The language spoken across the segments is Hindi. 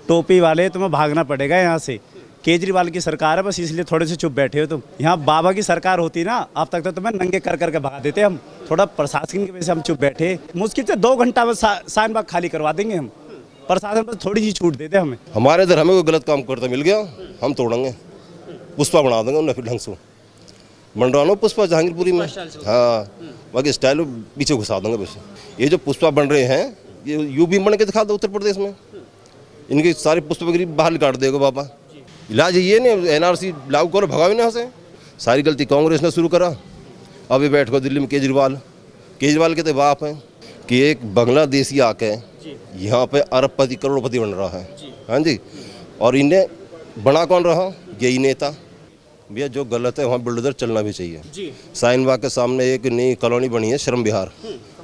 टोपी वाले तुम्हें भागना पड़ेगा यहाँ से। केजरीवाल की सरकार है बस इसलिए थोड़े से चुप बैठे हो तुम। यहाँ बाबा की सरकार होती ना अब तक तो तुम्हें नंगे कर करके भगा देते हम। थोड़ा प्रशासन की वजह से हम चुप बैठे। मुश्किल से 2 घंटा में शाहीन बाग खाली करवा देंगे हम। प्रशासन पर थोड़ी सी छूट देते हमें। हमारे इधर हमें कोई गलत काम करता मिल गया हम तोड़ेंगे, पुष्पा बना देंगे उन्हें फिर ढंग से। बन रहा ना पुष्पा जहांगीरपुरी में, हाँ बाकी स्टाइल पीछे घुसा देंगे बस। ये जो पुष्पा बन रहे हैं ये यूपी बन के दिखा दो उत्तर प्रदेश में, इनकी सारी पुष्पागिरी बाहर काट देगा बाबा। इलाज ये नहीं एनआरसी लागू करो, भगाओ यहाँ से। सारी गलती कांग्रेस ने शुरू करा। अब ये बैठ कर दिल्ली में केजरीवाल के तो बाप हैं कि एक बांग्लादेशी आके यहाँ पे अरबपति करोड़पति बन रहा है, हाँ जी। और इन्हें बना कौन रहा? यही नेता। भैया जो गलत है वहाँ बुलडोजर चलना भी चाहिए। शाहीन बाग के सामने एक नई कॉलोनी बनी है श्रम विहार,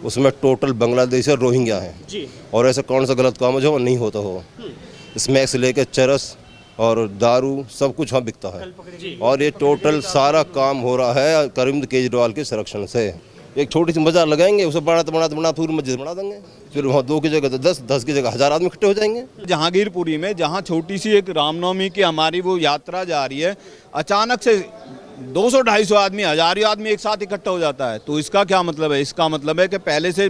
उसमें टोटल बांग्लादेशी और रोहिंग्या हैं। और ऐसा कौन सा गलत काम है जो नहीं होता हो? स्मैक से लेकर चरस और दारू सब कुछ वहाँ बिकता है। और ये टोटल सारा काम हो रहा है अरविंद केजरीवाल के संरक्षण से। एक छोटी सी बाजार लगाएंगे, उसे बना पूरी मस्जिद बना देंगे, फिर वहाँ 2 की जगह 10 की जगह 1000 आदमी इकट्ठे हो जाएंगे। जहांगीरपुरी में जहाँ छोटी सी एक रामनवमी की हमारी वो यात्रा जा रही है, अचानक से 200-250 आदमी, 1000 आदमी एक साथ इकट्ठा हो जाता है। तो इसका क्या मतलब है? इसका मतलब है कि पहले से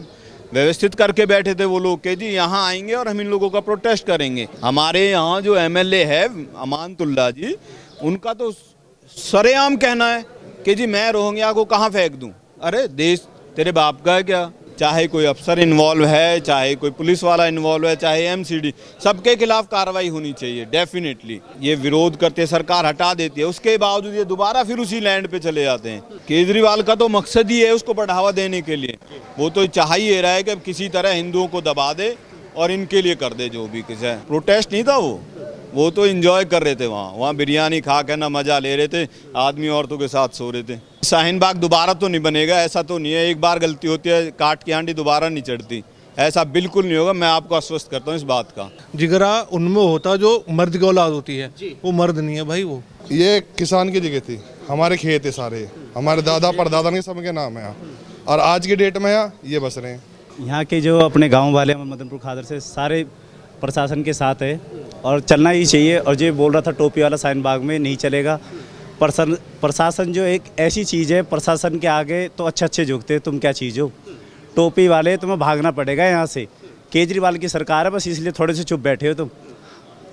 व्यवस्थित करके बैठे थे वो लोग कि जी यहाँ आएंगे और हम इन लोगों का प्रोटेस्ट करेंगे। हमारे यहाँ जो एमएलए है अमानतुल्लाह जी, उनका तो सरेआम कहना है कि जी मैं रोहिंग्या को कहाँ फेंक दूँ। अरे देश तेरे बाप का है क्या? चाहे कोई अफसर इन्वॉल्व है, चाहे कोई पुलिस वाला इन्वॉल्व है, चाहे एमसीडी, सबके खिलाफ कार्रवाई होनी चाहिए डेफिनेटली। ये विरोध करते सरकार हटा देती है, उसके बावजूद ये दोबारा फिर उसी लैंड पे चले जाते हैं। केजरीवाल का तो मकसद ही है उसको बढ़ावा देने के लिए। वो तो चाह ही रहा है कि किसी तरह हिंदुओं को दबा दे और इनके लिए कर दे जो भी किसी है। प्रोटेस्ट नहीं था वो तो एंजॉय कर रहे थे। वहाँ बिरयानी खा के ना मजा ले रहे थे, आदमी औरतों के साथ सो रहे थे। शाहीन बाग दोबारा तो नहीं बनेगा, ऐसा तो नहीं है। एक बार गलती होती है, काट की हांडी दोबारा नहीं चढ़ती, ऐसा बिल्कुल नहीं होगा। मैं आपको आश्वस्त करता हूँ इस बात का। जिगरा उनमें होता जो मर्द की औलाद होती है, वो मर्द नहीं है भाई। वो ये किसान की जगह थी, हमारे खेत है सारे, हमारे दादा परदादा के सबके नाम है यहाँ, और आज की डेट में यहाँ ये बस रहे हैं। यहाँ के जो अपने गांव वाले मदनपुर खादर से सारे प्रशासन के साथ है और चलना ही चाहिए। और जो बोल रहा था टोपी वाला शाहीन बाग में नहीं चलेगा। प्रशासन जो एक ऐसी चीज़ है, प्रशासन के आगे तो अच्छे झुकते, तुम क्या चीज़ हो? टोपी वाले तुम्हें भागना पड़ेगा यहाँ से। केजरीवाल की सरकार है बस इसलिए थोड़े से चुप बैठे हो तुम।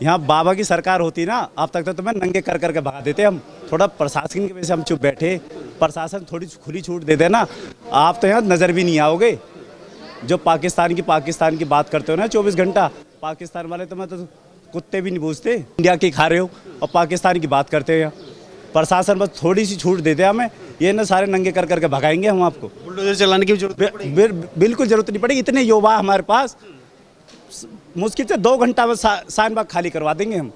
यहाँ बाबा की सरकार होती ना अब तक तो तुम्हें नंगे कर करके भगा देते हम। थोड़ा प्रशासन की वजह से हम चुप बैठे। प्रशासन थोड़ी खुली छूट दे देना, आप तो यहाँ नज़र भी नहीं आओगे। जो पाकिस्तान की बात करते हो ना 24 घंटा, पाकिस्तान वाले तुम्हें तो कुत्ते भी नहीं पूछते। इंडिया की खा रहे हो और पाकिस्तान की बात करते हो। यहाँ प्रशासन बस थोड़ी सी छूट देते हैं हमें, ये ना सारे नंगे कर करके भगाएंगे हम आपको। बुलडोजर चलाने की जरूरत बिल्कुल जरूरत नहीं पड़ेगी। इतने युवा हमारे पास, मुश्किल से 2 घंटा में शाहीन बाग खाली करवा देंगे हम।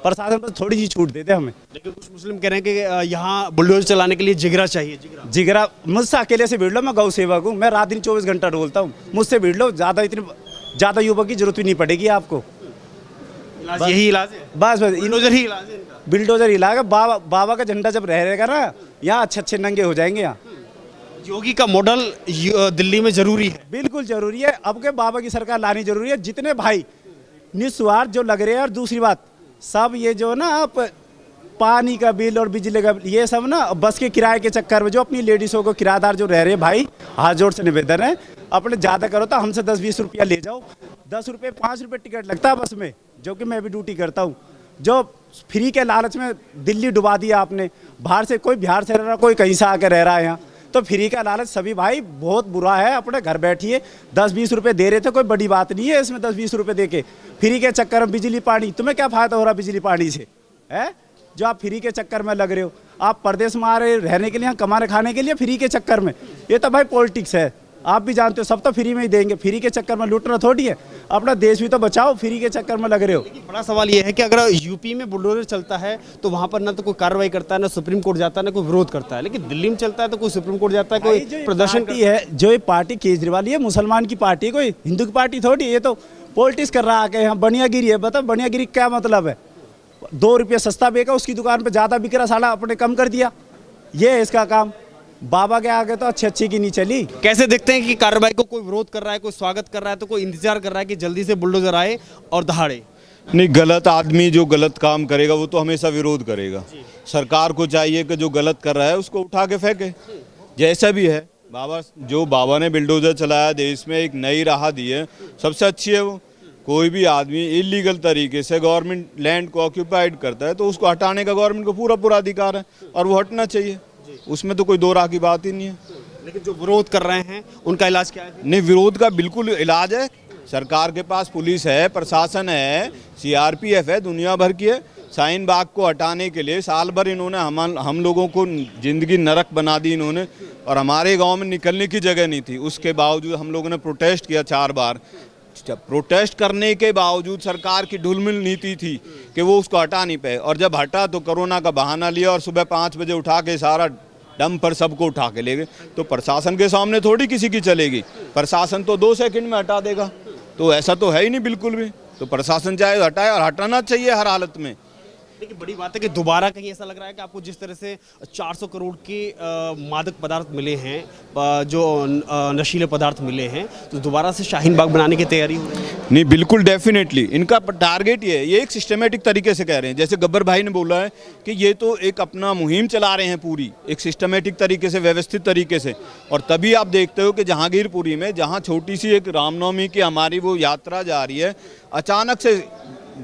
प्रशासन बस थोड़ी सी छूट देते हमें। लेकिन कुछ मुस्लिम कह रहे हैं कि यहाँ बुलडोजर चलाने के लिए जिगरा चाहिए। जिगरा मुझसे अकेले से भीड़ लो, मैं गौ सेवक हूँ, मैं रात दिन 24 घंटा डोलता हूँ। मुझसे भीड़ लो, ज़्यादा युवक की जरूरत भी नहीं पड़ेगी आपको। यही इलाज है, बस बुलडोजर ही इलाज है इनका। बिल्डोजर इलाज है। बाबा का झंडा जब रहेगा ना यहाँ अच्छे नंगे हो जाएंगे। यहाँ योगी का मॉडल दिल्ली में जरूरी है, बिल्कुल जरूरी है। अब के बाबा की सरकार लानी जरूरी है। जितने भाई निस्वार्थ जो लग रहे हैं, और दूसरी बात सब ये जो ना आप पानी का बिल और बिजली का बिल, ये सब ना बस के किराए के चक्कर में जो अपनी लेडीज़ों को किराएदार जो रह रहे हैं, भाई हाथ जोड़ से निवेदन है, अपने ज़्यादा करो तो हमसे 10-20 रुपया ले जाओ। 10 रुपये 5 रुपये टिकट लगता है बस में, जो कि मैं भी ड्यूटी करता हूँ। जो फ्री के लालच में दिल्ली डुबा दिया आपने। बाहर से कोई बिहार से रह रहा, कोई कहीं से आकर रह रहा है यहाँ, तो फ्री का लालच सभी भाई बहुत बुरा है। अपने घर बैठिए, 10-20 रुपये दे रहे थे, कोई बड़ी बात नहीं है इसमें 10-20 रुपये दे के। फ्री के चक्कर में बिजली पानी, तुम्हें क्या फ़ायदा हो रहा बिजली पानी से है? जो आप फ्री के चक्कर में लग रहे हो, आप प्रदेश में आ रहे रहने के लिए, यहाँ कमाने खाने के लिए, फ्री के चक्कर में। ये तो भाई पॉलिटिक्स है, आप भी जानते हो। सब तो फ्री में ही देंगे, फ्री के चक्कर में लूटना थोड़ी है। अपना देश भी तो बचाओ, फ्री के चक्कर में लग रहे हो। बड़ा सवाल ये है कि अगर यूपी में बुलडोजर चलता है तो वहाँ पर ना तो कोई कार्रवाई करता है, ना सुप्रीम कोर्ट जाता है, ना कोई विरोध करता है। लेकिन दिल्ली में चलता है तो कोई सुप्रीम कोर्ट जाता है, कोई प्रदर्शन है। जो ये पार्टी केजरीवाल, ये मुसलमान की पार्टी है, कोई हिंदू की पार्टी थोड़ी। ये तो पॉलिटिक्स कर रहा है। यहाँ बनियागिरी है। बताओ बनियागिरी क्या मतलब है? 2 रुपये सस्ता बेचा, उसकी दुकान पे ज़्यादा बिक रहा, साला अपने कम कर दिया। ये है इसका काम। बाबा के आगे तो अच्छी की नहीं चली। कैसे देखते हैं कि कार्रवाई को कोई विरोध कर रहा है, कोई स्वागत कर रहा है, तो कोई इंतजार कर रहा है कि जल्दी से बुलडोजर आए और दहाड़े? नहीं, गलत आदमी जो गलत काम करेगा वो तो हमेशा विरोध करेगा। सरकार को चाहिए कि जो गलत कर रहा है उसको उठा के फेंके, जैसा भी है। बाबा ने बिल्डोजर चलाया, देश में एक नई राह दी है, सबसे अच्छी है वो। कोई भी आदमी इलीगल तरीके से गवर्नमेंट लैंड को ऑक्यूपाइड करता है तो उसको हटाने का गवर्नमेंट को पूरा अधिकार है और वो हटना चाहिए, उसमें तो कोई दो राह की बात ही नहीं है। लेकिन जो विरोध कर रहे हैं उनका इलाज क्या है? नहीं, विरोध का बिल्कुल इलाज है। सरकार के पास पुलिस है, प्रशासन है, सीआरपीएफ है, दुनिया भर की है। शाहीन बाग को हटाने के लिए साल भर इन्होंने हम लोगों को ज़िंदगी नरक बना दी इन्होंने, और हमारे गांव में निकलने की जगह नहीं थी। उसके बावजूद हम लोगों ने प्रोटेस्ट किया 4 बार। प्रोटेस्ट करने के बावजूद सरकार की ढुलमिल नीति थी कि वो उसको हटा नहीं पाए, और जब हटा तो कोरोना का बहाना लिया और सुबह 5 बजे उठा के सारा डंप पर सबको उठा के ले गए। तो प्रशासन के सामने थोड़ी किसी की चलेगी, प्रशासन तो 2 सेकंड में हटा देगा। तो ऐसा तो है ही नहीं बिल्कुल भी। तो प्रशासन चाहे तो हटाए, और हटाना चाहिए हर हालत में। लेकिन बड़ी बात है कि दोबारा कहीं ऐसा लग रहा है कि आपको जिस तरह से 400 करोड़ के मादक पदार्थ मिले हैं, जो नशीले पदार्थ मिले हैं, तो दोबारा से शाहीन बाग बनाने की तैयारी हो रही है? नहीं, बिल्कुल डेफिनेटली इनका टारगेट ये एक सिस्टमेटिक तरीके से कह रहे हैं। जैसे गब्बर भाई ने बोला है कि ये तो एक अपना मुहिम चला रहे हैं पूरी, एक सिस्टमेटिक तरीके से, व्यवस्थित तरीके से। और तभी आप देखते हो कि जहांगीरपुरी में, जहाँ छोटी सी एक रामनवमी की हमारी वो यात्रा जा रही है, अचानक से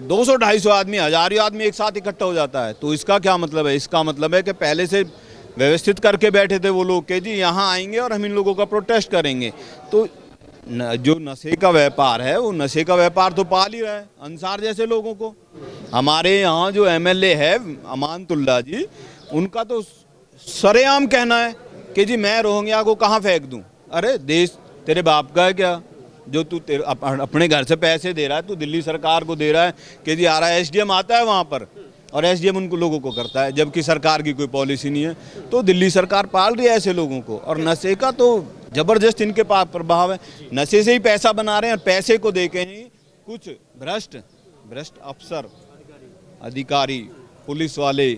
200-250 आदमी, 1000 आदमी एक साथ इकट्ठा हो जाता है। तो इसका क्या मतलब है? इसका मतलब है कि पहले से व्यवस्थित करके बैठे थे वो लोग कि जी यहाँ आएंगे और हम इन लोगों का प्रोटेस्ट करेंगे। तो जो नशे का व्यापार है, वो नशे का व्यापार तो पाल ही रहा है अंसार जैसे लोगों को। हमारे यहाँ जो एमएलए है अमानतुल्लाह जी, उनका तो सरेआम कहना है कि जी मैं रोहिंग्या को कहाँ फेंक दूँ। अरे देश तेरे बाप का है क्या जो तू अपने घर से पैसे दे रहा है? तू दिल्ली सरकार को दे रहा है कि जी आ रहा है, एसडीएम आता है वहाँ पर और एसडीएम उनको लोगों को करता है, जबकि सरकार की कोई पॉलिसी नहीं है। तो दिल्ली सरकार पाल रही है ऐसे लोगों को। और नशे का तो जबरदस्त इनके पास प्रभाव है, नशे से ही पैसा बना रहे हैं, और पैसे को दे के ही कुछ भ्रष्ट अफसर, अधिकारी, पुलिस वाले,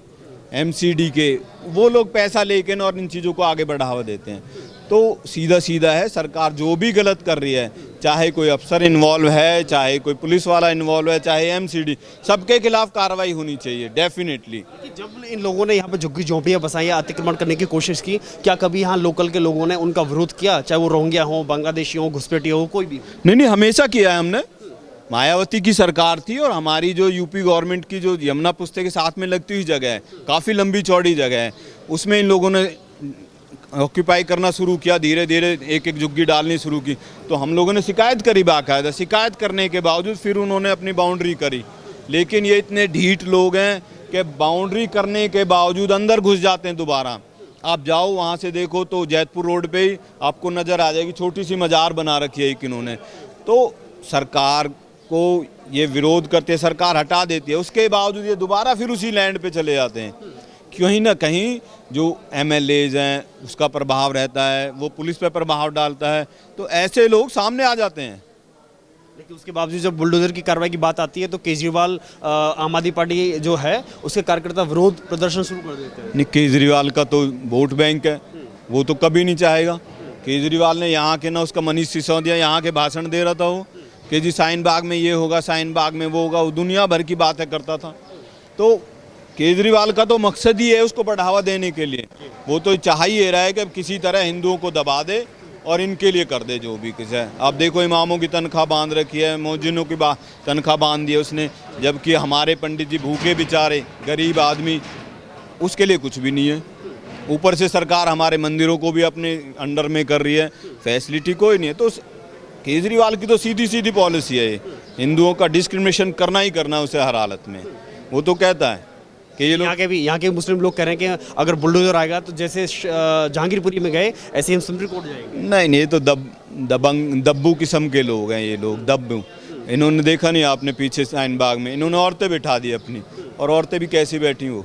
एमसीडी के, वो लोग पैसा लेके और इन चीज़ों को आगे बढ़ावा देते हैं। तो सीधा है, सरकार जो भी गलत कर रही है, चाहे कोई अफसर इन्वॉल्व है, चाहे कोई पुलिस वाला इन्वॉल्व है, चाहे एमसीडी, सबके खिलाफ कार्रवाई होनी चाहिए डेफिनेटली। जब इन लोगों ने यहाँ पे झुग्गी झोंपड़ियाँ बसाई, अतिक्रमण करने की कोशिश की, क्या कभी यहाँ लोकल के लोगों ने उनका विरोध किया? चाहे वो रोहिंग्या हो, बांग्लादेशी हो, घुसपैठिया हो, कोई भी? नहीं, हमेशा किया है हमने। मायावती की सरकार थी और हमारी जो यूपी गवर्नमेंट की जो यमुना पुस्ते के साथ में लगती हुई जगह है, काफ़ी लंबी चौड़ी जगह है, उसमें इन लोगों ने ऑक्यूपाई करना शुरू किया, धीरे धीरे एक झुग्गी डालनी शुरू की। तो हम लोगों ने शिकायत करी, बाकायदा शिकायत करने के बावजूद फिर उन्होंने अपनी बाउंड्री करी। लेकिन ये इतने ढीठ लोग हैं कि बाउंड्री करने के बावजूद अंदर घुस जाते हैं दोबारा। आप जाओ वहाँ से देखो तो जैतपुर रोड पे ही आपको नज़र आ जाएगी, छोटी सी मज़ार बना रखी है इन्होंने। तो सरकार को ये विरोध करते, सरकार हटा देती है, उसके बावजूद ये दोबारा फिर उसी लैंड पे चले जाते हैं। कहीं ना कहीं जो एमएलएज हैं उसका प्रभाव रहता है, वो पुलिस पे प्रभाव डालता है, तो ऐसे लोग सामने आ जाते हैं। लेकिन उसके बावजूद जब बुलडोजर की कार्रवाई की बात आती है तो केजरीवाल, आम आदमी पार्टी जो है, उसके कार्यकर्ता विरोध प्रदर्शन शुरू कर देते हैं। नहीं, केजरीवाल का तो वोट बैंक है, वो तो कभी नहीं चाहेगा। केजरीवाल ने यहाँ के ना उसका मनीष सिसोदिया यहाँ के भाषण दे रहा था वो कि जी शाहीन बाग में ये होगा, शाहीन बाग में वो होगा, वो दुनिया भर की बातें करता था। तो केजरीवाल का तो मकसद ही है उसको बढ़ावा देने के लिए, वो तो चाह ही रहा है कि किसी तरह हिंदुओं को दबा दे और इनके लिए कर दे जो भी कुछ है। आप देखो इमामों की तनख्वाह बांध रखी है, मौजिनों की तनख्वाह बांध दी है उसने, जबकि हमारे पंडित जी भूखे बेचारे गरीब आदमी, उसके लिए कुछ भी नहीं है। ऊपर से सरकार हमारे मंदिरों को भी अपने अंडर में कर रही है, फैसिलिटी कोई नहीं है। तो केजरीवाल की तो सीधी सीधी पॉलिसी है, हिंदुओं का डिस्क्रिमिनेशन करना ही करना है उसे हर हालत में। वो तो कहता है कि ये लोग, यहाँ के मुस्लिम लोग कह रहे हैं कि अगर बुलडोजर आएगा तो जैसे जहांगीरपुरी में गए ऐसे हम सुप्रीम कोर्ट जाएंगे। नहीं, ये तो दब्बू किस्म के लोग हैं ये लोग, दब्बू। इन्होंने देखा नहीं आपने पीछे शाहीन बाग में इन्होंने औरतें बिठा दी अपनी, और औरतें भी कैसी बैठी वो,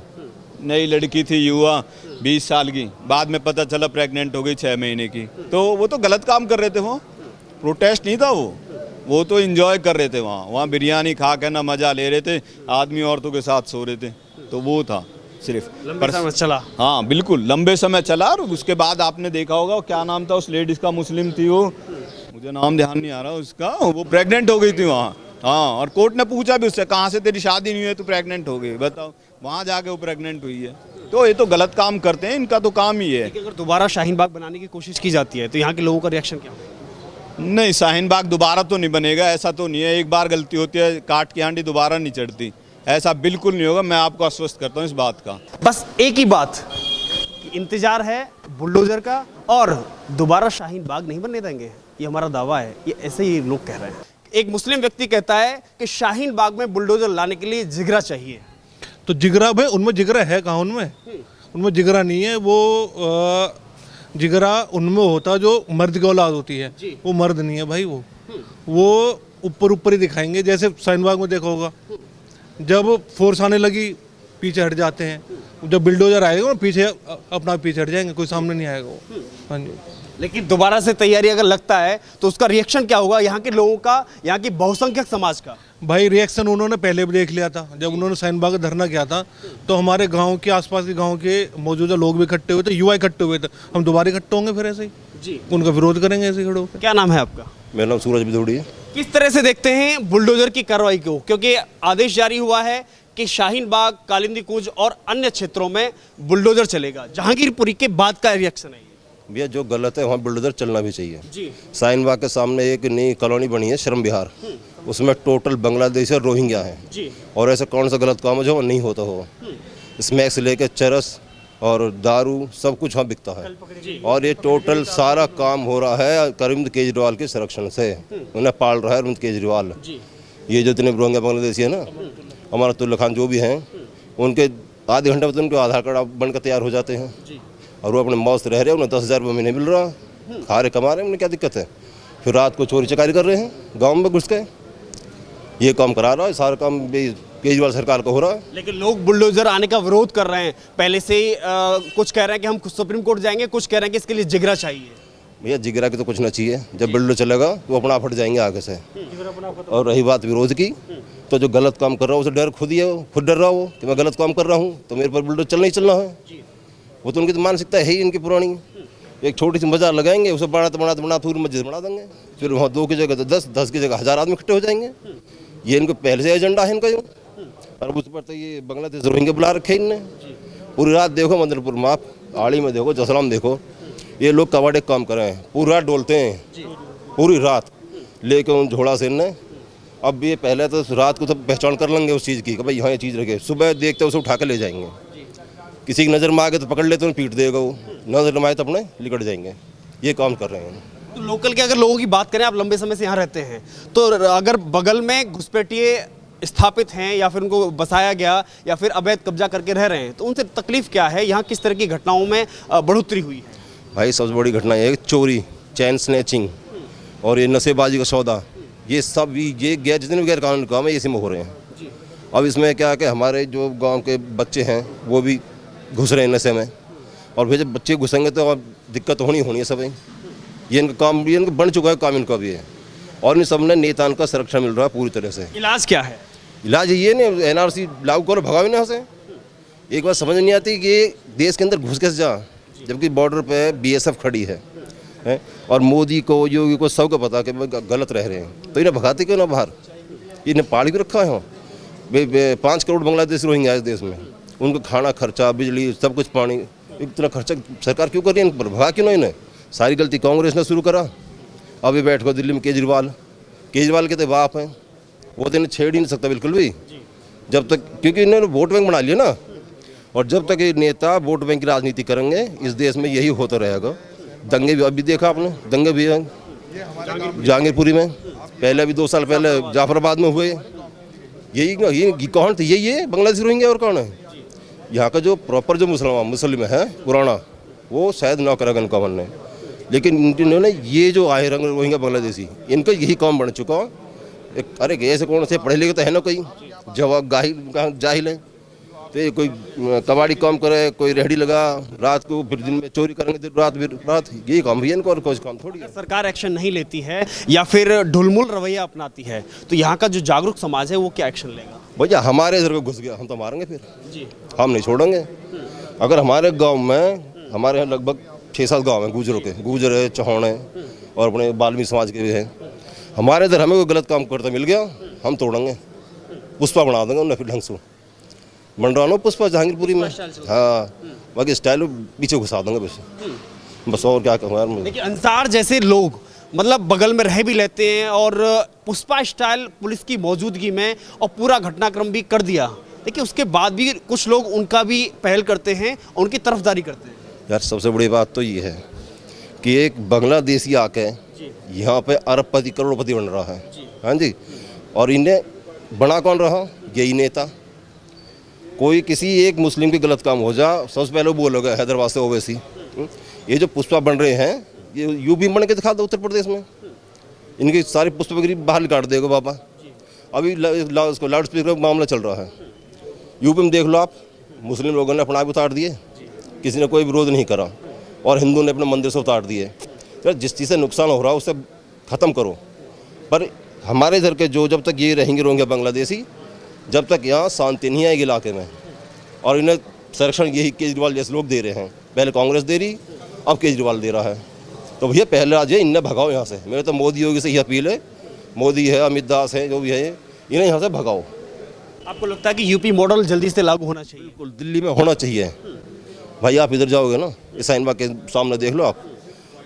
नई लड़की थी युवा 20 साल की, बाद में पता चला प्रेग्नेंट हो गई 6 महीने की। तो वो तो गलत काम कर रहे थे, वो प्रोटेस्ट नहीं था, वो तो एंजॉय कर रहे थे। वहाँ बिरयानी खा के ना मज़ा ले रहे थे, आदमी औरतों के साथ सो रहे थे। तो वो था सिर्फ लंबे समय चला। हाँ बिल्कुल लंबे समय चला। और उसके बाद आपने देखा होगा क्या नाम था उस लेडीज़ का, मुस्लिम थी वो, मुझे नाम ध्यान नहीं आ रहा उसका, वो प्रेग्नेंट हो गई थी वहाँ, हाँ, और कोर्ट ने पूछा भी उससे, कहाँ से तेरी शादी नहीं हुई है, तू प्रेग्नेंट हो गई, बताओ। वहाँ जाके वो प्रेग्नेंट हुई है। तो ये तो गलत काम करते हैं, इनका तो काम ही है। लेकिन अगर दोबारा शाहीन बाग बनाने की कोशिश की जाती है तो यहाँ के लोगों का रिएक्शन क्या होगा? नहीं, शाहीन बाग दोबारा तो नहीं बनेगा, ऐसा तो नहीं है। एक बार गलती होती है, काट की हांडी दोबारा नहीं चढ़ती, ऐसा बिल्कुल नहीं होगा। मैं आपको आश्वस्त करता हूँ इस बात का। बस एक ही बात कि इंतजार है बुलडोजर का, और दोबारा शाहीन बाग नहीं बनने देंगे, ये हमारा दावा है। ये ऐसे ही लोग कह रहे हैं। एक मुस्लिम व्यक्ति कहता है कि शाहीन बाग में बुलडोजर लाने के लिए जिगरा चाहिए। तो जिगरा भाई, उनमें जिगरा है कहाँ? उनमें जिगरा नहीं है। वो जिगरा उनमें होता जो मर्द की औलाद होती है, वो मर्द नहीं है भाई। वो ऊपर ही दिखाएंगे। जैसे शाहीन बाग में देखा होगा, जब फोर्स आने लगी पीछे हट जाते हैं, जब बिल्डोजर आएगा पीछे अपना पीछे हट जाएंगे, कोई सामने नहीं आएगा वो। हाँ जी। लेकिन दोबारा से तैयारी अगर लगता है तो उसका रिएक्शन क्या होगा यहाँ के लोगों का, यहाँ की बहुसंख्यक समाज का? भाई रिएक्शन उन्होंने पहले भी देख लिया था। जब उन्होंने शाहीन बाग धरना किया था तो हमारे गांव के आसपास के गांव के मौजूदा लोग भी इकट्ठे हुए थे, युवा इकट्ठे हुए थे। हम दोबारा इकट्ठे होंगे फिर ऐसे ही जी, उनका विरोध करेंगे ऐसे खड़े होकर। क्या नाम है आपका? मेरा नाम सूरज बिदौड़ी है। किस तरह से देखते हैं बुलडोजर की कार्रवाई को, क्योंकि आदेश जारी हुआ है कि शाहीन बाग, कालिंदी कुंज और अन्य क्षेत्रों में बुलडोजर चलेगा। जहांगीरपुरी के बाद का रिएक्शन है भैया, जो गलत है वहाँ बुलडोजर चलना भी चाहिए जी। शाहीन बाग के सामने एक नई कॉलोनी बनी है श्रम विहार, उसमें टोटल बांग्लादेशी और रोहिंग्या हैं जी। और ऐसा कौन सा गलत काम है जो नहीं होता हो। स्मैक से लेकर चरस और दारू सब कुछ वहाँ बिकता है, और ये टोटल सारा काम हो रहा है अरविंद केजरीवाल के संरक्षण से। उन्हें पाल रहा है अरविंद केजरीवाल। ये जो इतने रोहिंग्या बांग्लादेशी है ना, हमारा तुल्ला खान जो भी हैं, उनके आधे घंटे में तो उनके आधार कार्ड बनकर तैयार हो जाते हैं, और वो अपने मौज से रह रहे हैं। उन्हें 10,000 रुपये महीने मिल रहा, खा रहे कमा रहे हैं, उन्हें क्या दिक्कत है? फिर रात को चोरी चकारी कर रहे हैं गांव में घुस के। ये काम करा रहा है, सारा काम केजरीवाल सरकार का हो रहा है। लेकिन लोग बुलडोजर आने का विरोध कर रहे हैं पहले से ही। कुछ कह रहे हैं कि हम सुप्रीम कोर्ट जाएंगे, कुछ कह रहे हैं कि इसके लिए जिगरा चाहिए। भैया जिगरा की तो कुछ ना चाहिए, जब बिल्डर चलेगा तो अपना आप हट जाएंगे आगे से। और रही बात विरोध की, तो जो गलत काम कर रहा है उसे डर खुद ही है, खुद डर रहा हो कि मैं गलत काम कर रहा हूँ तो मेरे पर बिल्डर चलना ही चलना है। वो तो उनकी तो मानसिकता है ही इनकी पुरानी। एक छोटी सी बाजार लगाएंगे, उसे बना पूरी मस्जिद बना देंगे, फिर वहाँ 2 की जगह तो 10, 10 की जगह 1000 आदमी इकट्ठे हो जाएंगे। ये इनको पहले से एजेंडा है इनका। और उस पर तो ये बांग्लादेश रोहिंग्या बुला रखे इनने। पूरी रात देखो मंदिरपुर में, आप आड़ी में देखो, जसलाम देखो, ये लोग कबाड़े काम कर रहे हैं, पूरी रात डोलते हैं, पूरी रात लेके उन झोड़ा से इनने। अब ये पहले तो रात को तो पहचान कर लेंगे उस चीज़ की कि भाई यहाँ ये चीज़ रखे, सुबह देखते उसे उठा के ले जाएंगे। किसी की नज़र में आ गए तो पकड़ लेते हैं, पीट देगा वो, नज़र में आए तो अपने लिकट जाएंगे। ये काम कर रहे हैं। तो लोकल के अगर लोगों की बात करें, आप लंबे समय से यहाँ रहते हैं, तो अगर बगल में घुसपैठिए स्थापित हैं या फिर उनको बसाया गया या फिर अवैध कब्जा करके रह रहे हैं, तो उनसे तकलीफ क्या है? यहाँ किस तरह की घटनाओं में बढ़ोतरी हुई है? भाई सबसे बड़ी घटना ये है चोरी, चैन स्नैचिंग और ये नशेबाजी का सौदा, ये सब ये जितने भी गैर कानूनी काम है इसी में हो रहे हैं। अब इसमें क्या है कि हमारे जो गांव के बच्चे हैं वो भी घुस रहे हैं नशे में, और फिर जब बच्चे घुसेंगे तो अब दिक्कत होनी है सब। ये इनका काम भी इनका बन चुका है, काम इनका भी है, और इन सब ने नेताओं का संरक्षण मिल रहा है पूरी तरह से। इलाज क्या है? इलाज ये नहीं, NRC लागू करो, भगाओ ना से। एक बात समझ नहीं आती कि देश के अंदर घुस कैसे जा, जबकि बॉर्डर पे BSF खड़ी है, और मोदी को, योगी को, सबको पता कि गलत रह रहे हैं, तो इन्हें भगाते क्यों ना बाहर? इन्हें पाल भी रखा है। 5 करोड़ बांग्लादेशी रोहिंग्या इस देश में, उनको खाना खर्चा, बिजली, सब कुछ, पानी, इतना खर्चा सरकार क्यों कर रही है? इन पर भगा क्यों ना इन्हें? सारी गलती कांग्रेस ने शुरू करा। अब ये बैठ कर दिल्ली में केजरीवाल के तो बाप हैं, वो तो इन्हें छेड़ ही नहीं सकता बिल्कुल भी, जब तक, क्योंकि इन्होंने वोट बैंक बना लिया ना, और जब तक ये नेता वोट बैंक की राजनीति करेंगे इस देश में यही होता रहेगा। दंगे भी अभी देखा आपने, दंगे भी हैं जहांगीरपुरी में, पहले भी 2 साल पहले जाफराबाद में हुए। यही कौन थे? यही है बांग्लादेशी रोहिंग्या, और कौन है? यहाँ का जो प्रॉपर जो मुस्लिम है पुराना, वो शायद ना करा गन ने, लेकिन इन्होंने ये जो आए रंग रोहिंग्या बांग्लादेशी, इनका यही काम बन चुका। अरे ऐसे कौन से पढ़े लिखे तो है ना, कोई जवाब जाहिल है, तो ये कोई कबाड़ी काम करे, कोई रेहड़ी लगा रात को, फिर दिन में चोरी करेंगे, दिन रात फिर रात, यही काम भी है इनको, और कोई काम थोड़ी है। सरकार एक्शन नहीं लेती है या फिर ढुलमुल रवैया अपनाती है, तो यहाँ का जो जागरूक समाज है वो क्या एक्शन लेगा? भैया हमारे इधर को घुस गया, हम तो मारेंगे फिर जी, हम नहीं छोड़ेंगे। अगर हमारे गांव में, हमारे यहाँ लगभग 6-7 गांव हैं गुजरों के, गुजर है, चौहान है, और अपने बाल्मीकि समाज के भी हैं। हमारे इधर हमें कोई गलत काम करता मिल गया हम तोड़ेंगे, पुष्पा बना देंगे उन्हें फिर ढंग से। बन रहा ना पुष्पा जहांगीरपुरी में, हाँ, बाकी स्टाइल पीछे घुसा देंगे बस और क्या कहूँ यार मैं। देखिए अंसार जैसे लोग मतलब बगल में रह भी लेते हैं और पुष्पा स्टाइल पुलिस की मौजूदगी में और पूरा घटनाक्रम भी कर दिया, देखिए उसके बाद भी कुछ लोग उनका भी पहल करते हैं, उनकी तरफदारी करते हैं। यार सबसे बड़ी बात तो ये है कि एक बांग्लादेशी आके यहाँ पे अरबपति करोड़पति बन रहा है, हाँ जी, और इन्हें बना कौन रहा, यही नेता। कोई किसी एक मुस्लिम के गलत काम हो जा, सबसे पहले बोलोगे हैदराबाद से ओवैसी। ये जो पुष्पा बन रहे हैं ये यूपी बन के दिखा दो, उत्तर प्रदेश में इनकी सारी पुष्पागिरी बाहर काट देगा बाबा। अभी उसको लाउड स्पीकर का मामला चल रहा है, यूपी में देख लो आप, मुस्लिम लोगों ने अपना आप उतार दिए, किसी ने कोई विरोध नहीं करा, और हिंदू ने अपने मंदिर से उतार दिए। तो जिस चीज़ से नुकसान हो रहा है उसे ख़त्म करो। पर हमारे इधर के जो जब तक ये रहेंगे रोहिंग्या बांग्लादेशी, जब तक यहाँ शांति नहीं आएगी इलाके में, और इन्हें संरक्षण यही केजरीवाल जैसे लोग दे रहे हैं, पहले कांग्रेस दे रही, अब केजरीवाल दे रहा है, तो भैया पहले आज इन्हें भगाओ यहाँ से। मेरे तो मोदी योगी से यही अपील है, मोदी है, अमित दास है, जो भी है, इन्हें यहाँ से भगाओ। आपको लगता है कि यूपी मॉडल जल्दी से लागू होना चाहिए? बिल्कुल दिल्ली में होना चाहिए भाई। आप इधर जाओगे ना, ईसाइन बाग के सामने देख लो आप,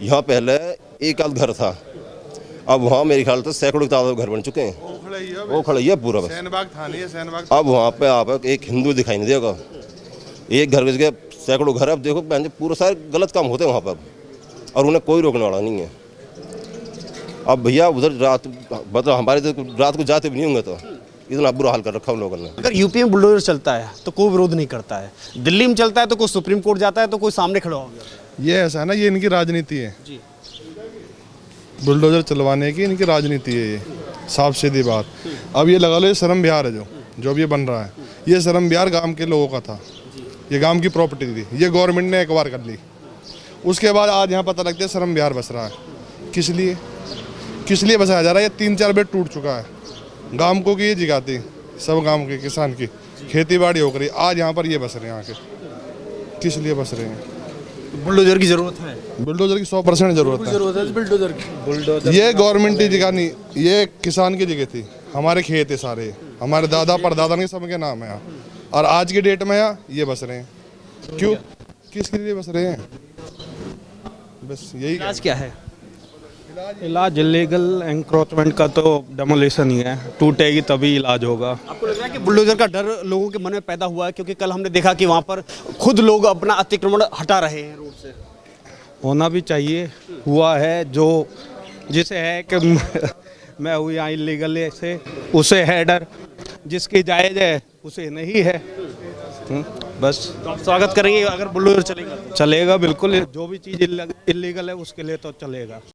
यहाँ पहले एक आध घर था, अब वहाँ मेरे ख्याल से सैकड़ों की तादाद घर बन चुके हैं, वो खड़ा ही है पूरा बस। सैनबाग था नहीं है, सैनबाग। अब वहाँ पे आप एक हिंदू दिखाई नहीं देगा, एक घर के जगह सैकड़ों घर। अब देखो पूरे सारे गलत काम होते हैं वहाँ पर, और उन्हें कोई रोकने वाला नहीं है। अब भैया उधर रात मतलब हमारे रात को जाते भी नहीं होंगे, तो इतना बुरा हाल कर रखा उन लोगों ने। अगर यूपी में बुलडोजर चलता है तो कोई विरोध नहीं करता है, दिल्ली में चलता है तो कोई सुप्रीम कोर्ट जाता है तो कोई सामने खड़ा हो जाता है। ये ऐसा है ना, ये इनकी राजनीति है जी। बुलडोजर चलवाने की इनकी राजनीति है, ये साफ सीधी बात। अब ये लगा लो, ये शर्म विहार है जो अब ये बन रहा है, ये शर्म विहार गांव के लोगों का था, ये गांव की प्रॉपर्टी थी, ये गवर्नमेंट ने एक बार कर ली। उसके बाद आज यहाँ पता लगता है शर्म विहार बस रहा है। किस लिए बसाया जा रहा है? ये 3-4 बेड टूट चुका है, गांव को की ये जिगाती, सब गांव के किसान की खेती बाड़ी हो गई, आज यहाँ पर ये बस रहे हैं आके। किस लिए बस रहे हैं? बुलडोजर की जरूरत है, बुलडोजर की 100% जरूरत है। बुलडोजर ये गवर्नमेंट की जगह नहीं, ये किसान की जगह थी। हमारे खेत है सारे, हमारे दादा परदादा के सबके नाम है यहाँ, और आज की डेट में यहाँ ये बस रहे हैं। क्यों? किसके लिए बस रहे हैं? बस यही। इलाज क्या है? इलाज इलीगल एंक्रोचमेंट का तो डेमोलिशन ही है, टूटेगी तभी इलाज होगा। आपको लग रहा है कि बुलडोजर का डर लोगों के मन में पैदा हुआ है? क्योंकि कल हमने देखा कि वहाँ पर खुद लोग अपना अतिक्रमण हटा रहे हैं रोड से। होना भी चाहिए, हुआ है, जो जिसे है कि मैं हूँ यहाँ इलीगल से, उसे है डर, जिसकी जायज़ है उसे नहीं है। बस तो आप स्वागत करेंगे अगर बुलडोजर चलेगा? चलेगा बिल्कुल, जो भी चीज़ इलीगल है उसके लिए तो चलेगा।